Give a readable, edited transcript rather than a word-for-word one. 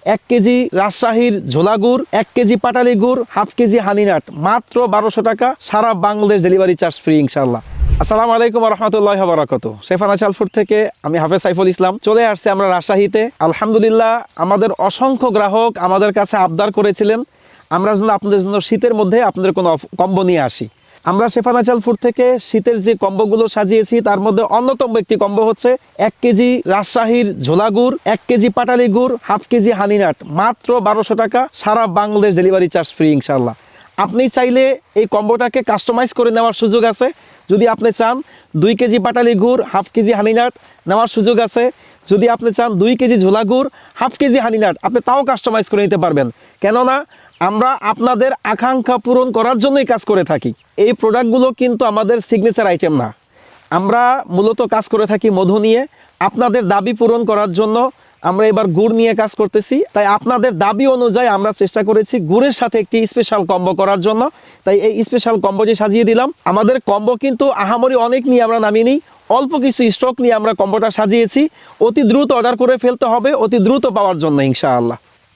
1 KG রাজশাহীর ঝোলা গুড়, 1 কেজি পাটালি গুড়, হাফ কেজি হানিনাট, মাত্র 1200 টাকা, সারা বাংলাদেশ ডেলিভারি চার্জ ফ্রি ইনশাআল্লাহ। আসসালামু আলাইকুম ওয়া রাহমাতুল্লাহি ওয়া বারাকাতুহু। শেফ ফার্নিচার ফুড থেকে আমি হাফেজ সাইফুল ইসলাম চলে আসছি আমরা রাজশাহীতে। আলহামদুলিল্লাহ, আমাদের অসংখ্য গ্রাহক আমাদের কাছে আবদার করেছিলেন আমরা যেন আপনাদের জন্য শীতের মধ্যে আপনাদের কোনো কম্বো নিয়ে আসি। আমরা শেফ ফার্নিচার ফুড থেকে শীতের যে কম্বোগুলো সাজিয়েছি তার মধ্যে অন্যতম একটি কম্বো হচ্ছে 1 কেজি রাজশাহীর ঝোলা গুড়, 1 কেজি পাটালি গুড়, হাফ কেজি হানিনাট, মাত্র 1200 টাকা, সারা বাংলাদেশ ডেলিভারি চার্জ ফ্রি ইনশাআল্লাহ। আপনি চাইলে এই কম্বোটাকে কাস্টমাইজ করে নেওয়ার সুযোগ আছে। যদি আপনি চান 2 কেজি পাটালি গুড়, হাফ কেজি হানিনাট নেওয়ার সুযোগ আছে। যদি আপনি চান 2 কেজি ঝোলা গুড়, হাফ কেজি হানিনাট, আপনি তাও কাস্টমাইজ করে নিতে পারবেন। কেননা আমরা আপনাদের আকাঙ্ক্ষা পূরণ করার জন্যই কাজ করে থাকি। এই প্রোডাক্টগুলো কিন্তু আমাদের সিগনেচার আইটেম না। আমরা মূলত কাজ করে থাকি মধু নিয়ে। আপনাদের দাবি পূরণ করার জন্য আমরা এবার গুড় নিয়ে কাজ করতেছি। তাই আপনাদের দাবি অনুযায়ী আমরা চেষ্টা করেছি গুড়ের সাথে একটি স্পেশাল কম্বো করার জন্য। তাই এই স্পেশাল কম্বোটি সাজিয়ে দিলাম। আমাদের কম্বো কিন্তু আহামরি অনেক নিয়ে আমরা নামিনি, অল্প কিছু স্টক নিয়ে আমরা কম্বোটা সাজিয়েছি। অতি দ্রুত অর্ডার করে ফেলতে হবে, অতি দ্রুত পাওয়ার জন্য ইনশাআল্লাহ।